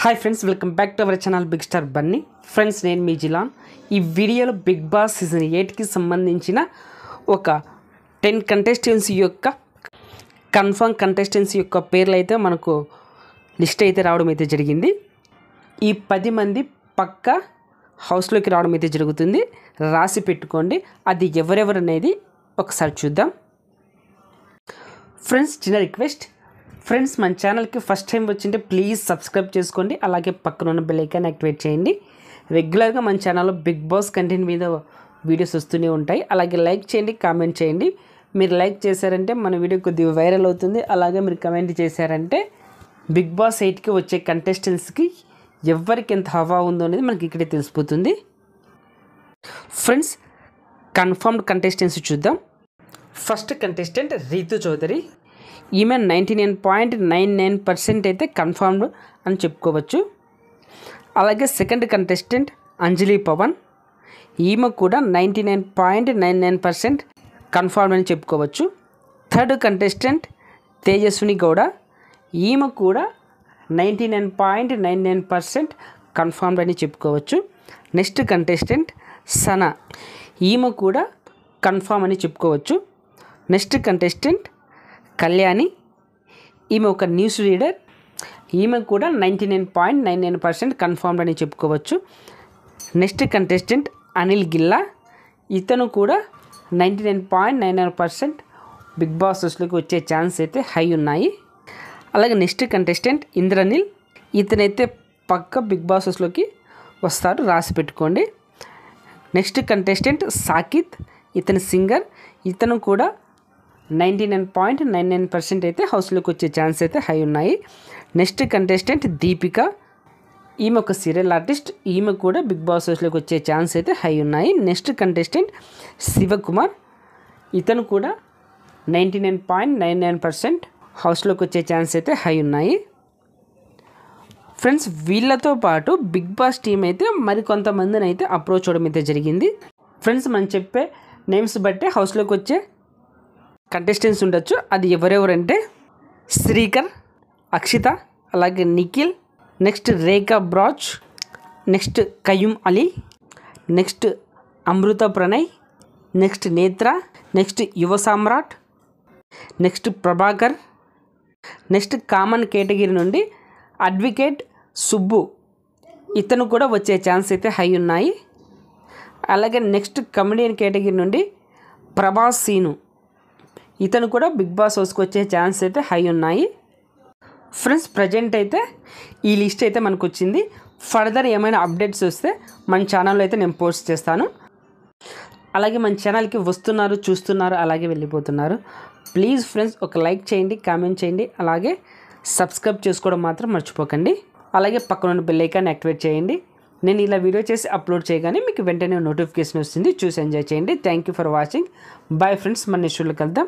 Hi friends, welcome back to our channel big star Bunny. Friends, నేను మీ జిలాన్. ఈ వీడియోలో బిగ్ బాస్ సీజన్ 8కి సంబంధించిన ఒక 10 కంటెస్టెంట్స్ యొక్క కన్ఫర్మ్ కంటెస్టెంట్స్ యొక్క పేర్లు అయితే మనకు లిస్ట్ అయితే రావడం అయితే జరిగింది. ఈ 10 మంది పక్కా హౌస్లోకి రావడం అయితే జరుగుతుంది. రాసి పెట్టుకోండి, అది ఎవరెవరు అనేది ఒకసారి చూద్దాం. ఫ్రెండ్స్, చిన్న రిక్వెస్ట్, ఫ్రెండ్స్ మన ఛానల్కి ఫస్ట్ టైం వచ్చింటే ప్లీజ్ సబ్స్క్రైబ్ చేసుకోండి. అలాగే పక్కన ఉన్న బెల్ ఐకాన్ యాక్టివేట్ చేయండి. రెగ్యులర్గా మన ఛానల్లో బిగ్ బాస్ కంటెంట్ మీద వీడియోస్ వస్తూనే ఉంటాయి. అలాగే లైక్ చేయండి, కామెంట్ చేయండి. మీరు లైక్ చేశారంటే మన వీడియో కొద్దిగా వైరల్ అవుతుంది. అలాగే మీరు కమెంట్ చేశారంటే బిగ్ బాస్ 8కి వచ్చే కంటెస్టెంట్స్కి ఎవరికి ఎంత హవా ఉందో అనేది మనకి ఇక్కడే తెలిసిపోతుంది. ఫ్రెండ్స్, కన్ఫర్మ్డ్ కంటెస్టెంట్స్ చూద్దాం. First contestant Rithu Chowdary. ఈమె 99.99% అయితే కన్ఫర్మ్డ్ అని చెప్పుకోవచ్చు. అలాగే సెకండ్ కంటెస్టెంట్ అంజలి పవన్. ఈమె కూడా 99.99% కన్ఫర్మ్డ్ అని చెప్పుకోవచ్చు. Third contestant Tejaswini Gowda. ఈమె కూడా 99.99% కన్ఫర్మ్డ్ అని చెప్పుకోవచ్చు. Next contestant Sana. ఈమె కూడా కన్ఫర్మ్ అని చెప్పుకోవచ్చు. Next contestant Kalyani. ఈమె ఒక న్యూస్ రీడర్. ఈమె కూడా 99.99% కన్ఫర్మ్డ్ అని చెప్పుకోవచ్చు. Next contestant Anil Gilla. ఇతను కూడా 99.99% బిగ్ బాస్ హౌస్లోకి వచ్చే ఛాన్స్ అయితే హై ఉన్నాయి. అలాగే నెక్స్ట్ కంటెస్టెంట్ ఇంద్రనీల్. ఇతనైతే పక్క బిగ్ బాస్ హౌస్లోకి వస్తారు, రాసి పెట్టుకోండి. Next contestant Sakith. ఇతను సింగర్. ఇతను కూడా 99.99% అయితే హౌస్లోకి వచ్చే ఛాన్స్ అయితే హై ఉన్నాయి. Next contestant Deepika. ఈమె ఒక సీరియల్ ఆర్టిస్ట్. ఈమె కూడా బిగ్ బాస్ హౌస్లోకి వచ్చే ఛాన్స్ అయితే హై ఉన్నాయి. Next contestant Shivakumar. ఇతను కూడా 99.99% హౌస్లోకి వచ్చే ఛాన్స్ అయితే హై ఉన్నాయి. ఫ్రెండ్స్, వీళ్ళతో పాటు బిగ్ బాస్ టీం అయితే మరికొంతమందిని అయితే అప్రోచ్ అవ్వడం అయితే జరిగింది. ఫ్రెండ్స్, మనం చెప్పే నేమ్స్ బట్టే హౌస్లోకి వచ్చే కంటెస్టెంట్స్ ఉండొచ్చు. అది ఎవరెవరంటే శ్రీకర్, అక్షిత, అలాగే Nikhil, next Rekha Braj, next Qayyum Ali, next Amrita Pranay, next Netra, next Yuva Samrat, next Prabhakar, next common category నుండి అడ్వకేట్ సుబ్బు. ఇతను కూడా వచ్చే ఛాన్స్ అయితే హై ఉన్నాయి. అలాగే నెక్స్ట్ కమెడియన్ కేటగిరీ నుండి ప్రభాస్ సీను. ఇతను కూడా బిగ్ బాస్ హౌస్కి వచ్చే ఛాన్స్ అయితే హై ఉన్నాయి. ఫ్రెండ్స్, ప్రజెంట్ అయితే ఈ లిస్ట్ అయితే మనకు వచ్చింది. ఫర్దర్ ఏమైనా అప్డేట్స్ వస్తే మన ఛానల్లో అయితే నేను పోస్ట్ చేస్తాను. అలాగే మన ఛానల్కి వస్తున్నారు, చూస్తున్నారు, అలాగే వెళ్ళిపోతున్నారు. ప్లీజ్ ఫ్రెండ్స్, ఒక లైక్ చేయండి, కామెంట్ చేయండి, అలాగే సబ్స్క్రైబ్ చేసుకోవడం మాత్రం మర్చిపోకండి. అలాగే పక్కన ఉన్న బెల్ ఐకాన్ యాక్టివేట్ చేయండి. నేను ఇలా వీడియో చేసి అప్లోడ్ చేయగానే మీకు వెంటనే నోటిఫికేషన్ వస్తుంది. చూసి ఎంజాయ్ చేయండి. Thank you for watching. Bye friends, మన నెక్స్ట్ వీడియోలో కలుద్దాం.